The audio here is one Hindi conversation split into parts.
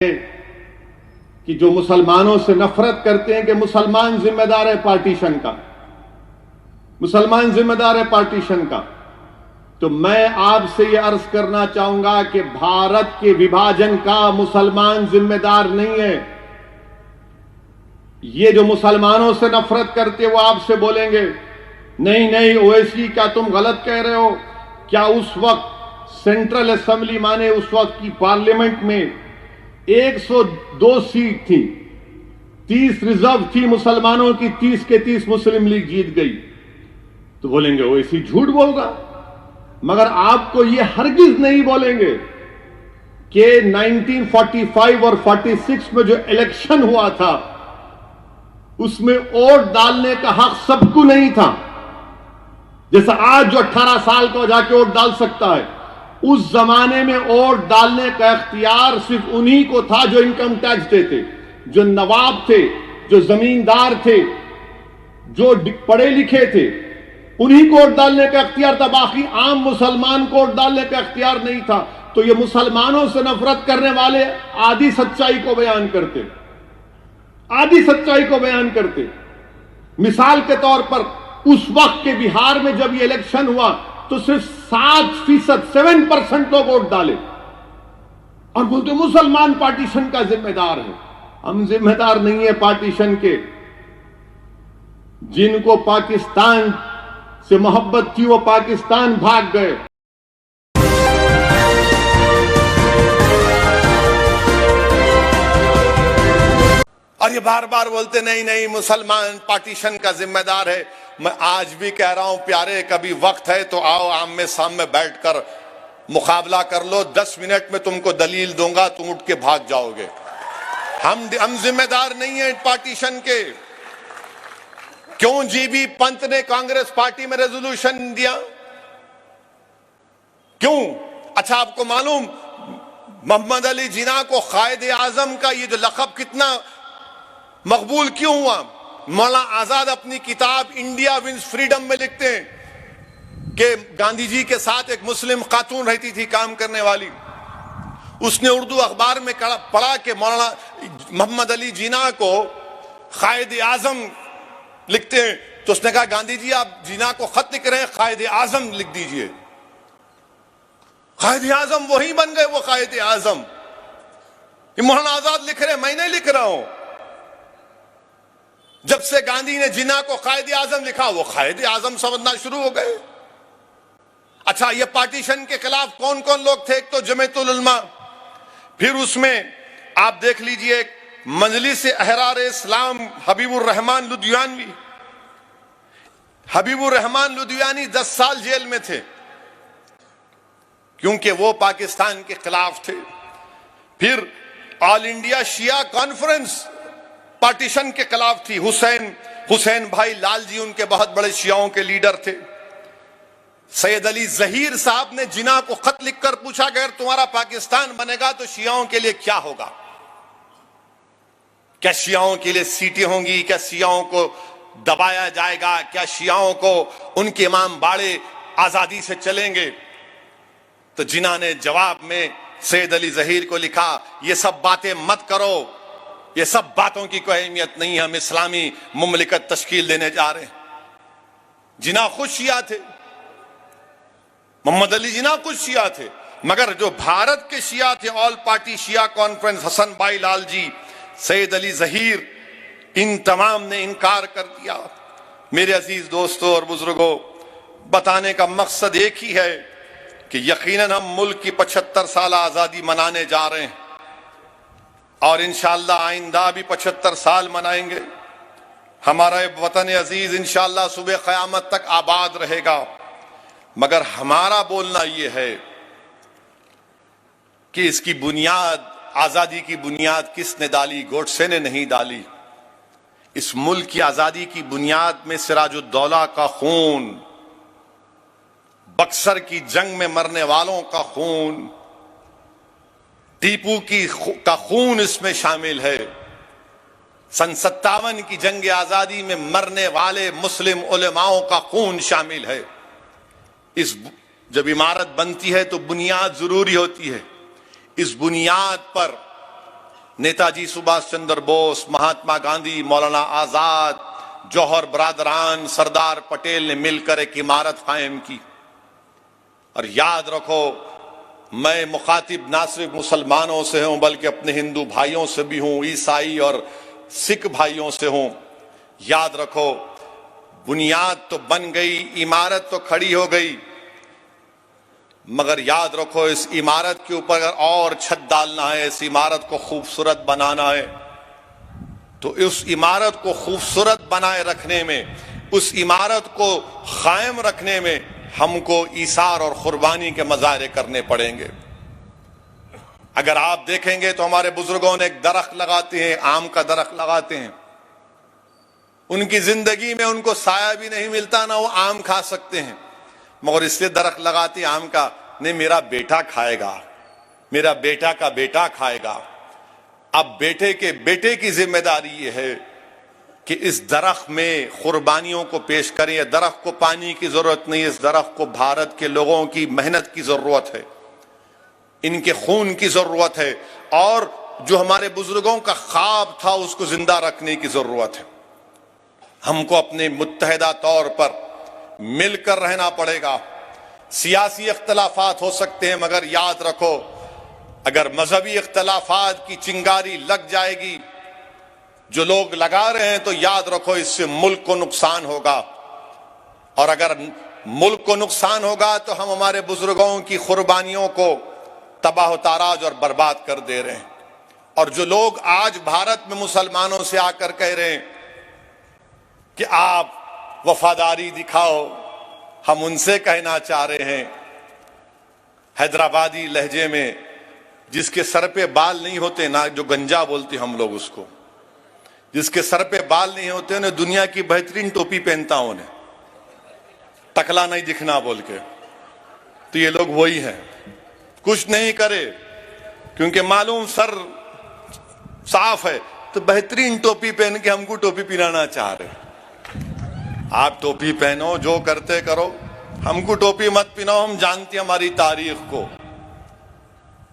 कि जो मुसलमानों से नफरत करते हैं कि मुसलमान जिम्मेदार है पार्टीशन का, मुसलमान जिम्मेदार है पार्टीशन का। तो मैं आपसे यह अर्ज करना चाहूंगा कि भारत के विभाजन का मुसलमान जिम्मेदार नहीं है। ये जो मुसलमानों से नफरत करते वो आपसे बोलेंगे नहीं नहीं ओवैसी क्या तुम गलत कह रहे हो। क्या उस वक्त सेंट्रल असेंबली माने उस वक्त की पार्लियामेंट में 102 सीट थी, 30 रिजर्व थी मुसलमानों की, 30 के 30 मुस्लिम लीग जीत गई। तो बोलेंगे ओवैसी झूठ बोल रहा। मगर आपको ये हरगिज नहीं बोलेंगे कि 1945 और 46 में जो इलेक्शन हुआ था उसमें वोट डालने का हक सबको नहीं था। जैसा आज जो 18 साल का जाके वोट डाल सकता है, उस जमाने में वोट डालने का इख्तियार सिर्फ उन्हीं को था जो इनकम टैक्स देते, जो नवाब थे, जो जमींदार थे, जो पढ़े लिखे थे, उन्हीं को वोट डालने का इख्तियार था। बाकी आम मुसलमान को वोट डालने का इख्तियार नहीं था। तो ये मुसलमानों से नफरत करने वाले आधी सच्चाई को बयान करते, आधी सच्चाई को बयान करते। मिसाल के तौर पर उस वक्त के बिहार में जब ये इलेक्शन हुआ तो सिर्फ 7% लोग वोट डाले और बोलते मुसलमान पार्टीशन का जिम्मेदार है। हम जिम्मेदार नहीं है पार्टीशन के। जिनको पाकिस्तान से मोहब्बत थी वो पाकिस्तान भाग गए। और ये बार बार बोलते नहीं नहीं मुसलमान पार्टीशन का जिम्मेदार है। मैं आज भी कह रहा हूं प्यारे, कभी वक्त है तो आओ आमने सामने बैठकर मुकाबला कर लो। 10 मिनट में तुमको दलील दूंगा, तुम उठ के भाग जाओगे। हम जिम्मेदार नहीं है पार्टीशन के। क्यों जीबी पंत ने कांग्रेस पार्टी में रेजोल्यूशन दिया? क्यों? अच्छा, आपको मालूम मोहम्मद अली जिन्ना को कायदे आजम का ये जो लक़ब कितना मकबूल क्यों हुआ? मौलाना आजाद अपनी किताब इंडिया विंस फ्रीडम में लिखते हैं कि गांधी जी के साथ एक मुस्लिम खातून रहती थी काम करने वाली। उसने उर्दू अखबार में पढ़ा कि मौलाना मोहम्मद अली जिन्ना को कायदे आजम लिखते हैं। तो उसने कहा गांधी जी आप जिन्ना को खत लिख रहे हैं, कायदे आजम लिख दीजिए। कायदे आजम वही बन गए, वो कायदे आजम। मौलाना आजाद लिख रहे हैं, मैं नहीं लिख रहा हूं। जब से गांधी ने जिन्ना को कायदे आजम लिखा, वो कायदे आजम समझना शुरू हो गए। अच्छा, ये पार्टीशन के खिलाफ कौन कौन लोग थे? एक तो जमीयतुल उलमा, फिर उसमें आप देख लीजिए मजलिस अहरार इस्लाम हबीबुर रहमान लुधियानवी। हबीबुर रहमान लुधियानी 10 साल जेल में थे क्योंकि वो पाकिस्तान के खिलाफ थे। फिर ऑल इंडिया शिया कॉन्फ्रेंस पार्टीशन के खिलाफ थी। हुसैन भाई लाल जी उनके बहुत बड़े शियाओं के लीडर थे। सैयद अली जहीर साहब ने जिन्ना को खत लिखकर पूछा अगर तुम्हारा पाकिस्तान बनेगा तो शियाओं के लिए क्या होगा? क्या शियाओं के लिए सीटें होंगी? क्या शियाओं को दबाया जाएगा? क्या शियाओं को उनके इमाम बाड़े आजादी से चलेंगे? तो जिन्ना ने जवाब में सैयद अली जहीर को लिखा, ये सब बातें मत करो, ये सब बातों की कोई अहमियत नहीं है, हम इस्लामी मुमलिकत तश्कील देने जा रहे हैं। जिन्ना खुद शिया थे, मोहम्मद अली जिन्ना खुद शिया थे, मगर जो भारत के शिया थे ऑल पार्टी शिया कॉन्फ्रेंस, हसन भाई लाल जी, सैयद अली जहीर, इन तमाम ने इनकार कर दिया। मेरे अजीज दोस्तों और बुजुर्गों, बताने का मकसद एक ही है कि यकीनन हम मुल्क की 75 साल आजादी मनाने जा रहे हैं और इंशाअल्लाह आइंदा भी 75 साल मनाएंगे। हमारा वतन अजीज इंशाअल्लाह सुबह क़यामत तक आबाद रहेगा। मगर हमारा बोलना यह है कि इसकी बुनियाद, आजादी की बुनियाद किसने डाली? गोडसे ने नहीं डाली। इस मुल्क की आजादी की बुनियाद में सिराजुद्दौला का खून, बक्सर की जंग में मरने वालों का खून, टीपू का खून इसमें शामिल है। सन 57 की जंग आजादी में मरने वाले मुस्लिम उलेमाओं का खून शामिल है। जब इमारत बनती है तो बुनियाद जरूरी होती है। इस बुनियाद पर नेताजी सुभाष चंद्र बोस, महात्मा गांधी, मौलाना आजाद, जौहर बरादरान, सरदार पटेल ने मिलकर एक इमारत कायम की। और याद रखो, मैं मुखातिब ना सिर्फ मुसलमानों से हूं बल्कि अपने हिंदू भाइयों से भी हूं, ईसाई और सिख भाइयों से हूं। याद रखो, बुनियाद तो बन गई, इमारत तो खड़ी हो गई, मगर याद रखो इस इमारत के ऊपर अगर और छत डालना है, इस इमारत को खूबसूरत बनाना है, तो उस इमारत को खूबसूरत बनाए रखने में, उस इमारत को कायम रखने में हमको ईसार और कुर्बानी के मजारे करने पड़ेंगे। अगर आप देखेंगे तो हमारे बुजुर्गों ने एक दरख्त लगाते हैं, आम का दरख्त लगाते हैं, उनकी जिंदगी में उनको साया भी नहीं मिलता, ना वो आम खा सकते हैं, मगर इसलिए दरख्त लगाते आम का, नहीं मेरा बेटा खाएगा, मेरा बेटा का बेटा खाएगा। अब बेटे के बेटे की जिम्मेदारी ये है कि इस दरख्त में कुर्बानियों को पेश करें। यह दरख्त को पानी की जरूरत नहीं है, इस दरख्त को भारत के लोगों की मेहनत की जरूरत है, इनके खून की जरूरत है, और जो हमारे बुजुर्गों का ख्वाब था उसको जिंदा रखने की जरूरत है। हमको अपने मुत्तहिदा तौर पर मिलकर रहना पड़ेगा। सियासी इख्तलाफात हो सकते हैं, मगर याद रखो, अगर मजहबी इख्तलाफात की चिंगारी लग जाएगी, जो लोग लगा रहे हैं, तो याद रखो इससे मुल्क को नुकसान होगा। और अगर मुल्क को नुकसान होगा तो हम हमारे बुजुर्गों की कुर्बानियों को तबाह ताराज और बर्बाद कर दे रहे हैं। और जो लोग आज भारत में मुसलमानों से आकर कह रहे हैं कि आप वफादारी दिखाओ, हम उनसे कहना चाह रहे हैं हैदराबादी लहजे में, जिसके सर पे बाल नहीं होते ना, जो गंजा बोलते हम लोग उसको, जिसके सर पे बाल नहीं होते, उन्हें दुनिया की बेहतरीन टोपी पहनता हूं, उन्हें टकला नहीं दिखना बोल के। तो ये लोग वही हैं, कुछ नहीं करे क्योंकि मालूम सर साफ है, तो बेहतरीन टोपी पहन के हमको टोपी पिलाना चाह रहे। आप टोपी पहनो, जो करते करो, हमको टोपी मत पिनाओ, हम जानते हैं हमारी तारीख को।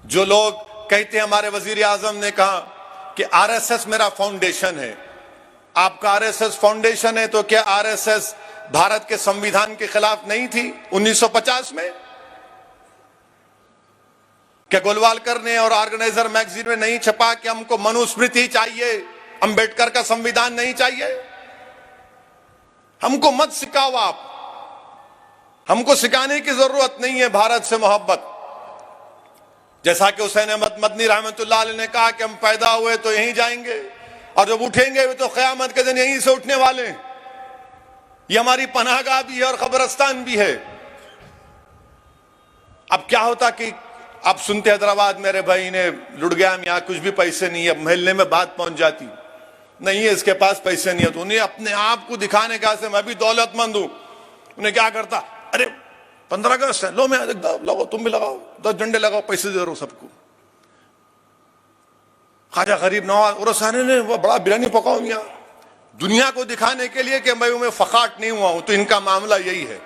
जो लोग कहते हैं, हमारे वजीर आजम ने कहा कि आरएसएस मेरा फाउंडेशन है। आपका आरएसएस फाउंडेशन है तो क्या आरएसएस भारत के संविधान के खिलाफ नहीं थी 1950 में? क्या गोलवालकर ने और ऑर्गेनाइजर मैगजीन में नहीं छपा कि हमको मनुस्मृति चाहिए, अंबेडकर का संविधान नहीं चाहिए? हमको मत सिखाओ आप, हमको सिखाने की जरूरत नहीं है भारत से मोहब्बत। जैसा कि हुसैन अहमद मदनी रहमतुल्लाह अलैह ने कहा कि हम पैदा हुए तो यहीं जाएंगे, और जब उठेंगे तो क़यामत के दिन यहीं से उठने वाले। ये हमारी पनाहगाह भी है और कब्रिस्तान भी है। अब क्या होता कि आप सुनते हैदराबाद मेरे भाई ने लुट गया, यहाँ कुछ भी पैसे नहीं है, महल्ले में बात पहुंच जाती, नहीं है इसके पास पैसे नहीं है, तो उन्हें अपने आप को दिखाने का से मैं भी दौलतमंद हूं। उन्हें क्या करता, अरे 15 अगस्त है, लो मैं लगाओ, तुम भी लगाओ, 10 झंडे लगाओ, पैसे दे रहा हूं सबको। ख्वाजा गरीब नवाज उरसानी ने वो बड़ा बिरयानी पकाओ यहाँ, दुनिया को दिखाने के लिए कि मैं फकाट नहीं हुआ हूं। तो इनका मामला यही है,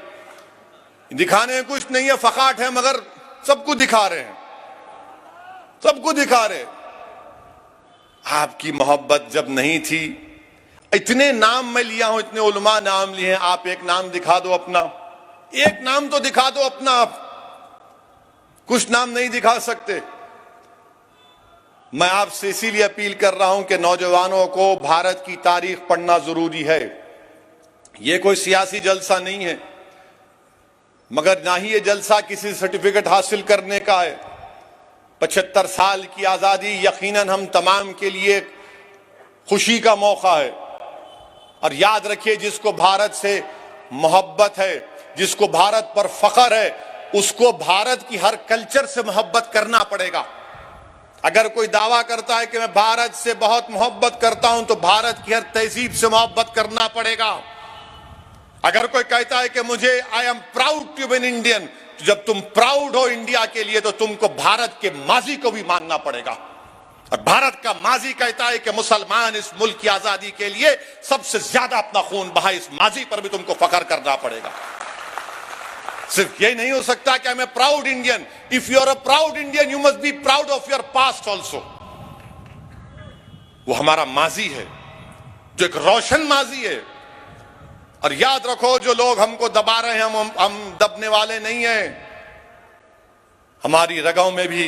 दिखाने में कुछ नहीं है, फकाट है, मगर सबको दिखा रहे हैं, सबको दिखा रहे। आपकी मोहब्बत जब नहीं थी, इतने नाम मैं लिया हूं, इतने उलमा नाम लिए हैं, आप एक नाम दिखा दो अपना, एक नाम तो दिखा दो अपना। आप कुछ नाम नहीं दिखा सकते। मैं आपसे इसीलिए अपील कर रहा हूं कि नौजवानों को भारत की तारीख पढ़ना जरूरी है। यह कोई सियासी जलसा नहीं है, मगर ना ही ये जलसा किसी सर्टिफिकेट हासिल करने का है। 75 साल की आजादी यकीनन हम तमाम के लिए खुशी का मौका है। और याद रखिए, जिसको भारत से मोहब्बत है, जिसको भारत पर फख्र है, उसको भारत की हर कल्चर से मोहब्बत करना पड़ेगा। अगर कोई दावा करता है कि मैं भारत से बहुत मोहब्बत करता हूं, तो भारत की हर तहजीब से मोहब्बत करना पड़ेगा। अगर कोई कहता है कि मुझे I am proud to be an Indian, तो जब तुम प्राउड हो इंडिया के लिए, तो तुमको भारत के माजी को भी मानना पड़ेगा। और भारत का माजी कहता है कि मुसलमान इस मुल्क की आजादी के लिए सबसे ज्यादा अपना खून बहा, इस माजी पर भी तुमको फख्र करना पड़ेगा। सिर्फ ये नहीं हो सकता कि I am a proud Indian. If you are a proud Indian, you must be proud of your past also. वो हमारा माजी है, जो एक रोशन माजी है। और याद रखो, जो लोग हमको दबा रहे हैं, हम दबने वाले नहीं हैं। हमारी रगों में भी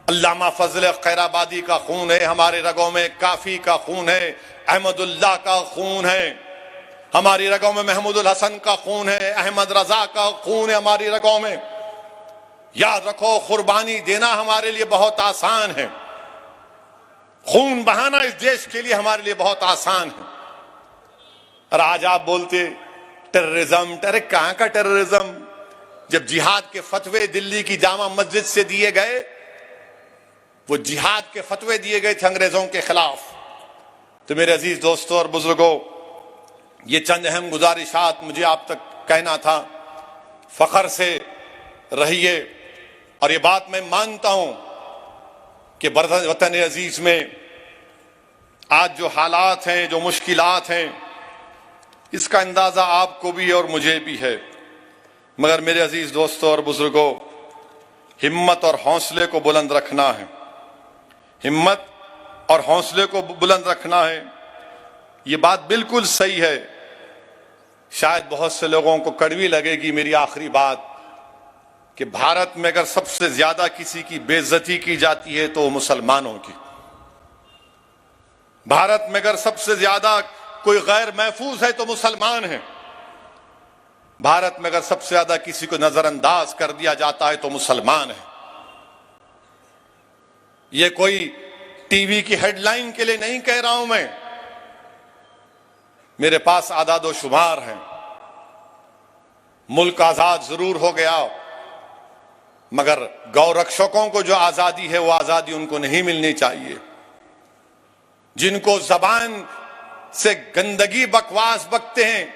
अल्लामा फजल खैराबादी का खून है, हमारे रगों में काफी का खून है, अहमदुल्लाह का खून है, हमारी रगों में महमूदुल हसन का खून है, अहमद रजा का खून है हमारी रगों में। याद रखो, कुर्बानी देना हमारे लिए बहुत आसान है, खून बहाना इस देश के लिए हमारे लिए बहुत आसान है। और आज आप बोलते टेररिज्म, अरे कहां का टेररिज्म? जब जिहाद के फतवे दिल्ली की जामा मस्जिद से दिए गए, वो जिहाद के फतवे दिए गए थे अंग्रेजों के खिलाफ। तो मेरे अजीज दोस्तों और बुजुर्गों, ये चंद अहम गुजारिशात मुझे आप तक कहना था। फख्र से रहिए। और ये बात मैं मानता हूं कि वतन अजीज में आज जो हालात हैं, जो मुश्किलात हैं, इसका अंदाजा आपको भी और मुझे भी है। मगर मेरे अजीज दोस्तों और बुजुर्गों, हिम्मत और हौसले को बुलंद रखना है, हिम्मत और हौसले को बुलंद रखना है। ये बात बिल्कुल सही है। शायद बहुत से लोगों को कड़वी लगेगी मेरी आखिरी बात, कि भारत में अगर सबसे ज्यादा किसी की बेइज्जती की जाती है तो मुसलमानों की। भारत में अगर सबसे ज्यादा कोई गैर महफूज है तो मुसलमान है। भारत में अगर सबसे ज्यादा किसी को नजरअंदाज कर दिया जाता है तो मुसलमान है। ये कोई टीवी की हेडलाइन के लिए नहीं कह रहा हूं मैं, मेरे पास आदादो शुमार हैं। मुल्क आजाद जरूर हो गया, मगर गौरक्षकों को जो आजादी है वो आजादी उनको नहीं मिलनी चाहिए। जिनको जबान से गंदगी बकवास बकते हैं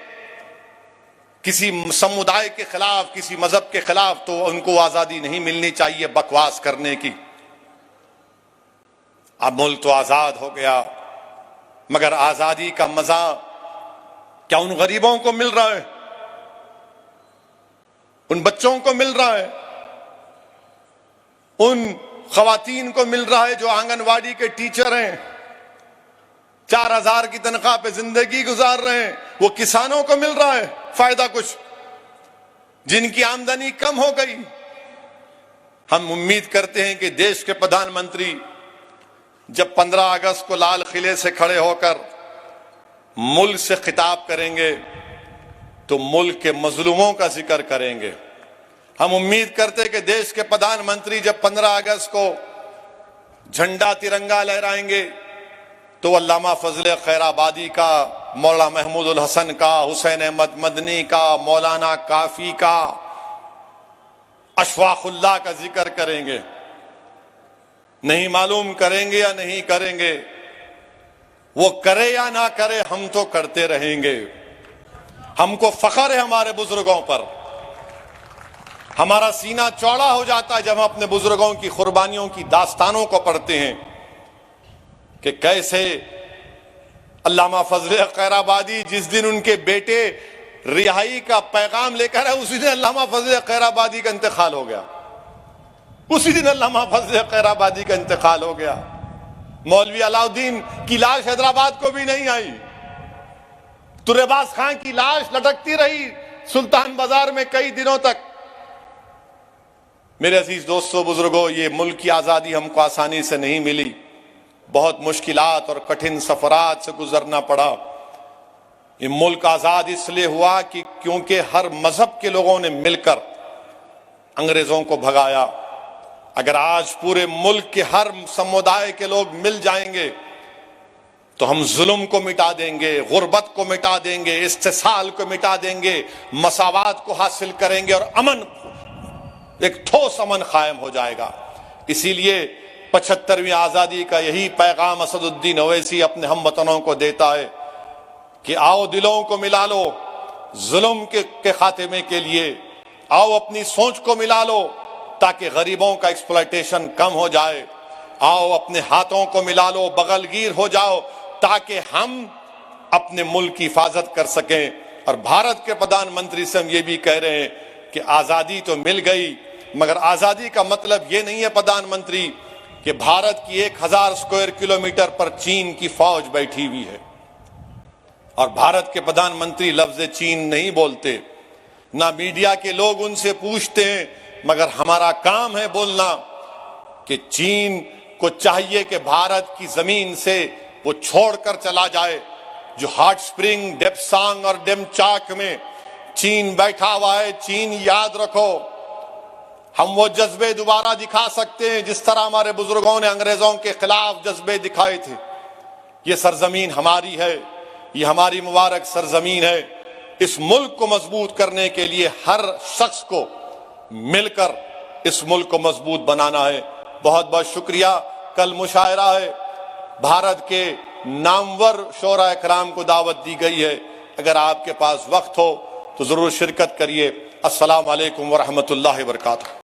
किसी समुदाय के खिलाफ, किसी मजहब के खिलाफ, तो उनको आजादी नहीं मिलनी चाहिए बकवास करने की। अब मुल्क तो आजाद हो गया, मगर आजादी का मजा क्या उन गरीबों को मिल रहा है? उन बच्चों को मिल रहा है? उन खवातीन को मिल रहा है जो आंगनवाड़ी के टीचर हैं, 4000 की तनख्वाह पे जिंदगी गुजार रहे हैं? वो किसानों को मिल रहा है फायदा कुछ, जिनकी आमदनी कम हो गई? हम उम्मीद करते हैं कि देश के प्रधानमंत्री जब 15 अगस्त को लाल किले से खड़े होकर मुल्क से खिताब करेंगे तो मुल्क के मजलूमों का जिक्र करेंगे। हम उम्मीद करते हैं कि देश के प्रधानमंत्री जब 15 अगस्त को झंडा तिरंगा लहराएंगे तो अल्लामा फजल खैराबादी का, मौलाना महमूदुल हसन का, हुसैन अहमद मदनी का, मौलाना काफी का, अशफाकुल्लाह का जिक्र करेंगे। नहीं मालूम करेंगे या नहीं करेंगे, वो करे या ना करे, हम तो करते रहेंगे। हमको फख्र है हमारे बुजुर्गों पर। हमारा सीना चौड़ा हो जाता है जब हम अपने बुजुर्गों की कुर्बानियों की दास्तानों को पढ़ते हैं कि कैसे अल्लामा फजल खैराबादी जिस दिन उनके बेटे रिहाई का पैगाम लेकर आए, उसी दिन अल्लामा फजल खैराबादी का इंतकाल हो गया। उसी दिन अल्लामा फजल खैराबादी का इंतकाल हो गया। मौलवी अलाउद्दीन की लाश हैदराबाद को भी नहीं आई। तुरेबाज खान की लाश लटकती रही सुल्तान बाजार में कई दिनों तक। मेरे अजीज दोस्तों बुजुर्गों, ये मुल्क की आजादी हमको आसानी से नहीं मिली, बहुत मुश्किलात और कठिन सफरात से गुजरना पड़ा। ये मुल्क आजाद इसलिए हुआ कि क्योंकि हर मजहब के लोगों ने मिलकर अंग्रेजों को भगाया। अगर आज पूरे मुल्क के हर समुदाय के लोग मिल जाएंगे तो हम जुल्म को मिटा देंगे, गुर्बत को मिटा देंगे, इस्तिसाल को मिटा देंगे, मसावात को हासिल करेंगे और अमन, एक ठोस अमन कायम हो जाएगा। इसीलिए 75वीं आजादी का यही पैगाम असदुद्दीन ओवैसी अपने हमवतनों को देता है कि आओ दिलों को मिला लो जुल्म के खात्मे के लिए, आओ अपनी सोच को मिला लो ताकि गरीबों का एक्सप्लॉयटेशन कम हो जाए, आओ अपने हाथों को मिला लो, बगलगीर हो जाओ ताकि हम अपने मुल्क की हिफाजत कर सकें। और भारत के प्रधानमंत्री से हम ये भी कह रहे हैं कि आजादी तो मिल गई, मगर आजादी का मतलब ये नहीं है प्रधानमंत्री कि भारत की 1000 स्क्वायर किलोमीटर पर चीन की फौज बैठी हुई है और भारत के प्रधानमंत्री लफ्ज चीन नहीं बोलते, ना मीडिया के लोग उनसे पूछते हैं, मगर हमारा काम है बोलना कि चीन को चाहिए कि भारत की जमीन से वो छोड़कर चला जाए। जो हॉट स्प्रिंग, डेप्सांग और डेमचाक में चीन बैठा हुआ है, चीन याद रखो, हम वो जज्बे दोबारा दिखा सकते हैं जिस तरह हमारे बुजुर्गों ने अंग्रेजों के खिलाफ जज्बे दिखाए थे। ये सरजमीन हमारी है, ये हमारी मुबारक सरजमीन है। इस मुल्क को मजबूत करने के लिए हर शख्स को मिलकर इस मुल्क को मजबूत बनाना है। बहुत बहुत शुक्रिया। कल मुशायरा है, भारत के नामवर शोरा इकराम को दावत दी गई है। अगर आपके पास वक्त हो तो जरूर शिरकत करिए। अस्सलाम वालेकुम व रहमतुल्लाहि व बरकातहू।